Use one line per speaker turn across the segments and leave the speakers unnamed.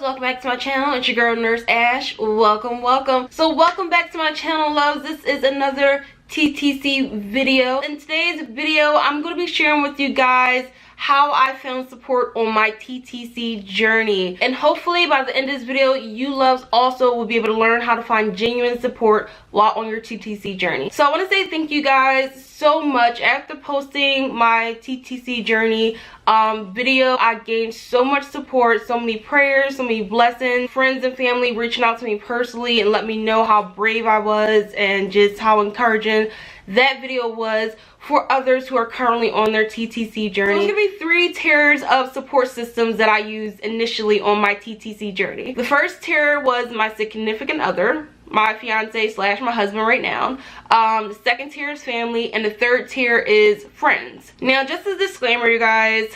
welcome back to my channel. It's your girl Nurse Ash. Welcome. So welcome back to my channel, loves. This is another TTC video. In today's video, I'm going to be sharing with you guys how I found support on my TTC journey, and hopefully by the end of this video you loves also will be able to learn how to find genuine support while on your TTC journey. So I want to say thank you guys so much. After posting my TTC journey video, I gained so much support, so many prayers, so many blessings, friends and family reaching out to me personally and let me know how brave I was and just how encouraging that video was for others who are currently on their TTC journey. So there's gonna be 3 tiers of support systems that I used initially on my TTC journey. The first tier was my significant other, my fiance slash my husband right now. The second tier is family, and the third tier is friends. Now, just as a disclaimer, you guys,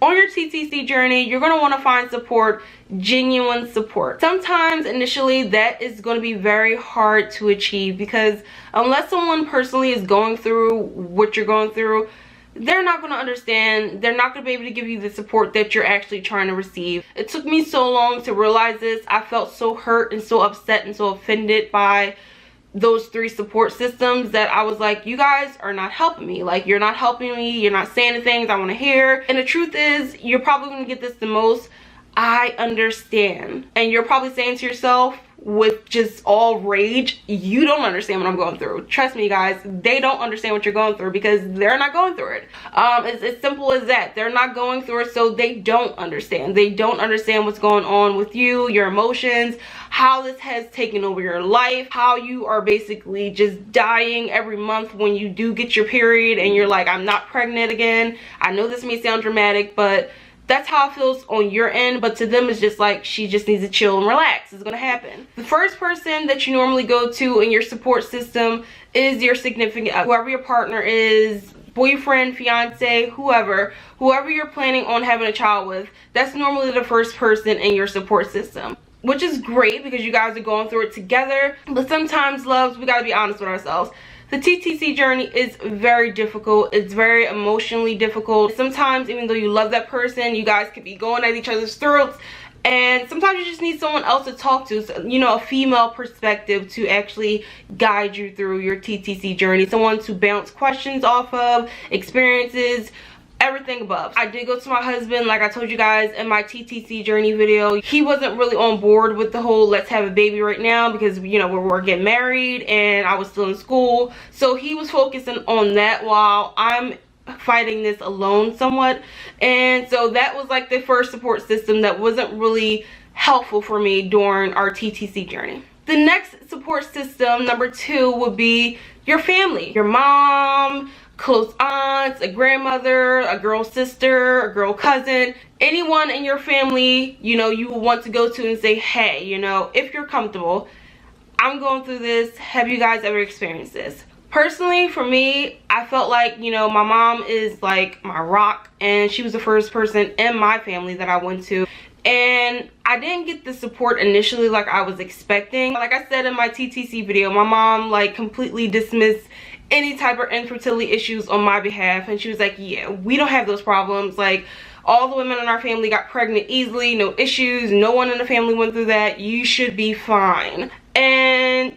on your TTC journey, you're going to want to find support, genuine support. Sometimes initially that is going to be very hard to achieve, because unless someone personally is going through what you're going through, they're not going to understand. They're not going to be able to give you the support that you're actually trying to receive. It took me so long to realize this. I felt so hurt and so upset and so offended by those 3 support systems that I was like, you guys are not helping me. Like, you're not helping me. You're not saying the things I want to hear. And the truth is, you're probably going to get this the most. I understand. And you're probably saying to yourself with just all rage, you don't understand what I'm going through. Trust me, guys, they don't understand what you're going through because they're not going through it. It's as simple as that. They're not going through it, so they don't understand. They don't understand what's going on with you, your emotions, how this has taken over your life, how you are basically just dying every month when you do get your period and you're like, I'm not pregnant again. I know this may sound dramatic, but that's how it feels on your end. But to them, it's just like, she just needs to chill and relax. It's gonna happen. The first person that you normally go to in your support system is your significant other, whoever your partner is, boyfriend, fiance, whoever you're planning on having a child with. That's normally the first person in your support system, which is great because you guys are going through it together. But sometimes, loves, we gotta be honest with ourselves. The TTC journey is very difficult. It's very emotionally difficult. Sometimes, even though you love that person, you guys could be going at each other's throats. And sometimes you just need someone else to talk to, so, you know, a female perspective to actually guide you through your TTC journey. Someone to bounce questions off of, experiences, everything above. I did go to my husband, like I told you guys in my TTC journey video. He wasn't really on board with the whole let's have a baby right now because, you know, we're getting married and I was still in school. So he was focusing on that while I'm fighting this alone somewhat. And so that was like the first support system that wasn't really helpful for me during our TTC journey. The next support system, number 2, would be your family, your mom, close aunts, a grandmother, a girl sister, a girl cousin, anyone in your family, you know, you will want to go to and say, hey, you know, if you're comfortable, I'm going through this. Have you guys ever experienced this? Personally, for me, I felt like, you know, my mom is like my rock, and she was the first person in my family that I went to. And I didn't get the support initially like I was expecting. Like I said in my TTC video, my mom like completely dismissed any type of infertility issues on my behalf, and she was like, yeah, we don't have those problems. Like, all the women in our family got pregnant easily, no issues, no one in the family went through that, you should be fine. And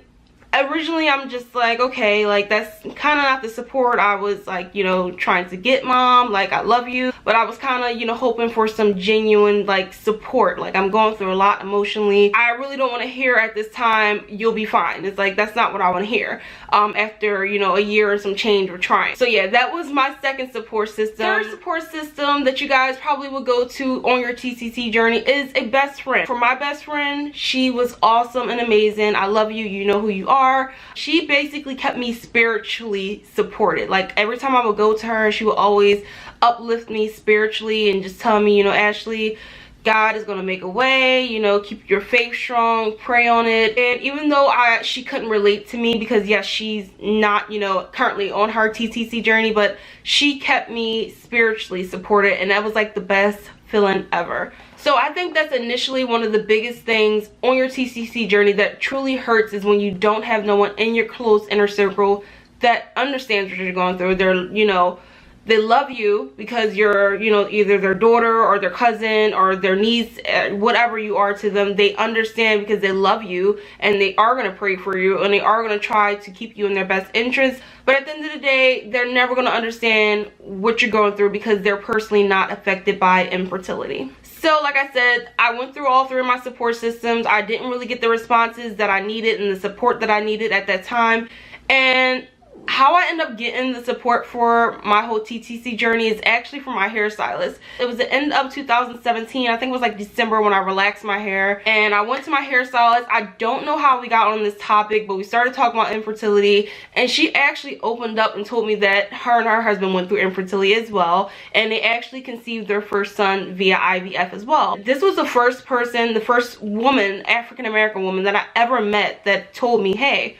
originally I'm just like, okay, like that's kind of not the support I was like, you know, trying to get, mom, like I love you. But I was kind of, you know, hoping for some genuine like support. Like, I'm going through a lot emotionally. I really don't want to hear at this time, you'll be fine. It's like, that's not what I want to hear after, you know, a year and some change of trying. So yeah, that was my second support system. Third support system that you guys probably will go to on your TTC journey is a best friend. For my best friend, she was awesome and amazing. I love you, you know who you are. She basically kept me spiritually supported. Like, every time I would go to her, she would always uplift me spiritually and just tell me, you know, Ashley, God is going to make a way, you know, keep your faith strong, pray on it. And even though she couldn't relate to me because, yes, she's not, you know, currently on her TTC journey, but she kept me spiritually supported, and that was like the best feeling ever. So I think that's initially one of the biggest things on your TTC journey that truly hurts, is when you don't have no one in your close inner circle that understands what you're going through. They're, you know, They love you because you're, you know, either their daughter or their cousin or their niece, whatever you are to them. They understand because they love you, and they are going to pray for you, and they are going to try to keep you in their best interest. But at the end of the day, they're never going to understand what you're going through because they're personally not affected by infertility. So like I said, I went through all 3 of my support systems. I didn't really get the responses that I needed and the support that I needed at that time. And how I end up getting the support for my whole TTC journey is actually from my hairstylist. It was the end of 2017. I think it was like December when I relaxed my hair. And I went to my hairstylist. I don't know how we got on this topic, but we started talking about infertility. And she actually opened up and told me that her and her husband went through infertility as well. And they actually conceived their first son via IVF as well. This was the first person, the first woman, African-American woman that I ever met that told me, hey,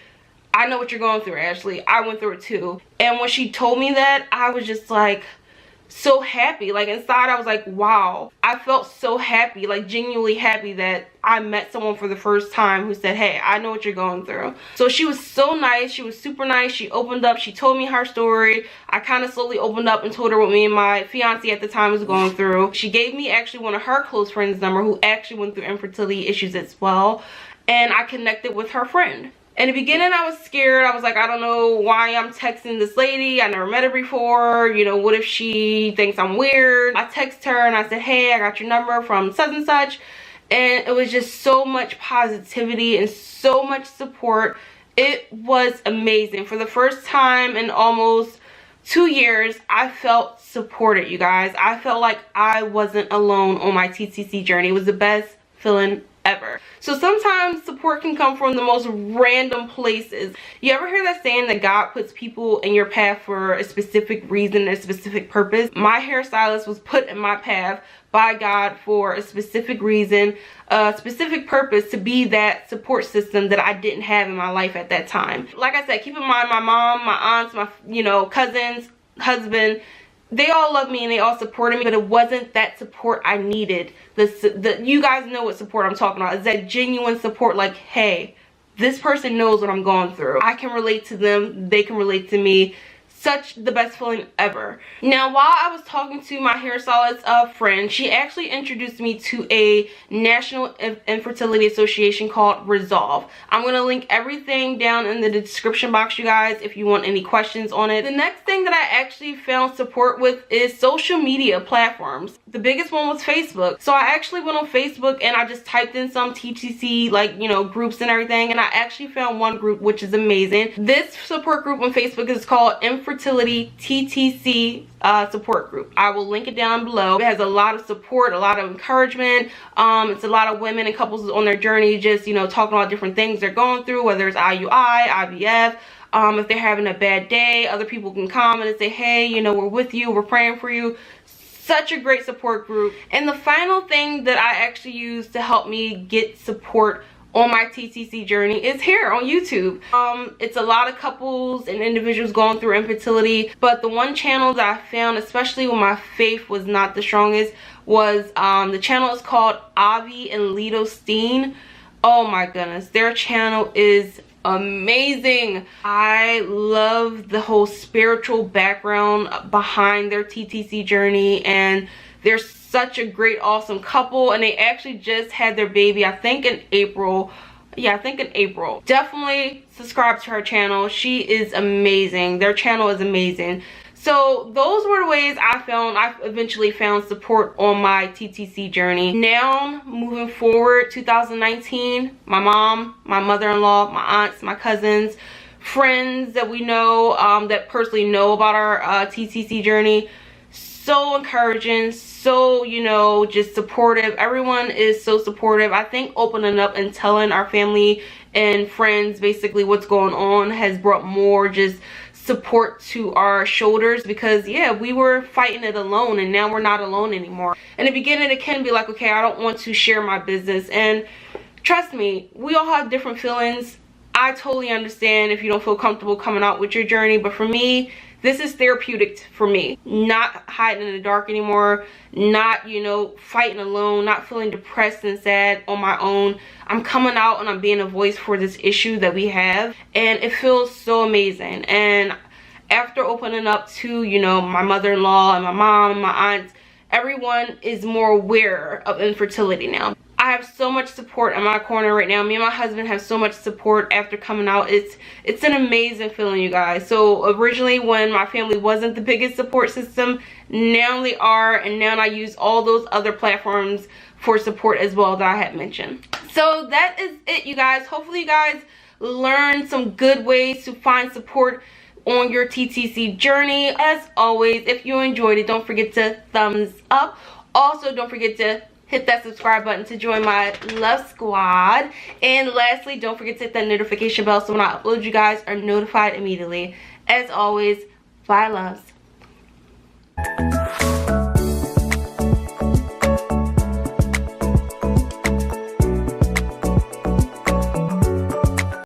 I know what you're going through, Ashley. I went through it too. And when she told me that, I was just like so happy. Like inside I was like, wow. I felt so happy, like genuinely happy that I met someone for the first time who said, hey, I know what you're going through. So she was so nice. She was super nice. She opened up. She told me her story. I kind of slowly opened up and told her what me and my fiance at the time was going through. She gave me actually one of her close friends' number who actually went through infertility issues as well. And I connected with her friend. In the beginning, I was scared. I was like, I don't know why I'm texting this lady. I never met her before. You know, what if she thinks I'm weird? I text her and I said, hey, I got your number from such and such. And it was just so much positivity and so much support. It was amazing. For the first time in almost 2 years, I felt supported, you guys. I felt like I wasn't alone on my TTC journey. It was the best feeling ever. So sometimes support can come from the most random places. You ever hear that saying that God puts people in your path for a specific reason, a specific purpose? My hairstylist was put in my path by God for a specific reason, a specific purpose, to be that support system that I didn't have in my life at that time. Like I said, keep in mind, my mom, my aunts, my cousins, husband, they all love me and they all supported me, but it wasn't that support I needed. You guys know what support I'm talking about. It's that genuine support, like, hey, this person knows what I'm going through. I can relate to them. They can relate to me. Such the best feeling ever. Now, while I was talking to my hairstylist friend, she actually introduced me to a National Infertility Association called Resolve. I'm going to link everything down in the description box, you guys, if you want any questions on it. The next thing that I actually found support with is social media platforms. The biggest one was Facebook. So I actually went on Facebook and I just typed in some TTC, groups and everything, and I actually found one group which is amazing. This support group on Facebook is called Infertility TTC Support Group. I will link it down below. It has a lot of support, a lot of encouragement. It's a lot of women and couples on their journey, just talking about different things they're going through, whether it's IUI, IVF. If they're having a bad day, other people can comment and say, hey, we're with you, we're praying for you. Such a great support group. And the final thing that I actually use to help me get support on my TTC journey is here on YouTube. It's a lot of couples and individuals going through infertility, but the one channel that I found, especially when my faith was not the strongest, was the channel is called Avi and Lito Steen. Oh my goodness, their channel is amazing. I love the whole spiritual background behind their TTC journey, and they're such a great, awesome couple, and they actually just had their baby, I think in April. Yeah, I think in April. Definitely subscribe to her channel. She is amazing. Their channel is amazing. So those were the ways I eventually found support on my TTC journey. Now, moving forward, 2019, my mom, my mother-in-law, my aunts, my cousins, friends that we know, that personally know about our TTC journey, so encouraging, so just supportive. Everyone is so supportive. I think opening up and telling our family and friends basically what's going on has brought more just support to our shoulders, because yeah, we were fighting it alone and now we're not alone anymore. In the beginning, it can be like, okay, I don't want to share my business, and trust me, we all have different feelings. I totally understand if you don't feel comfortable coming out with your journey, but for me, this is therapeutic for me. Not hiding in the dark anymore, not, fighting alone, not feeling depressed and sad on my own. I'm coming out and I'm being a voice for this issue that we have, and it feels so amazing. And after opening up to, you know, my mother-in-law and my mom and my aunts, everyone is more aware of infertility now. I have so much support in my corner right now. Me and my husband have so much support after coming out. It's an amazing feeling, you guys. So originally when my family wasn't the biggest support system, now they are, and now I use all those other platforms for support as well that I had mentioned. So that is it, you guys. Hopefully you guys learned some good ways to find support on your TTC journey. As always, if you enjoyed it, don't forget to thumbs up. Also, don't forget to hit that subscribe button to join my love squad. And lastly, don't forget to hit that notification bell so when I upload, you guys are notified immediately. As always, bye loves.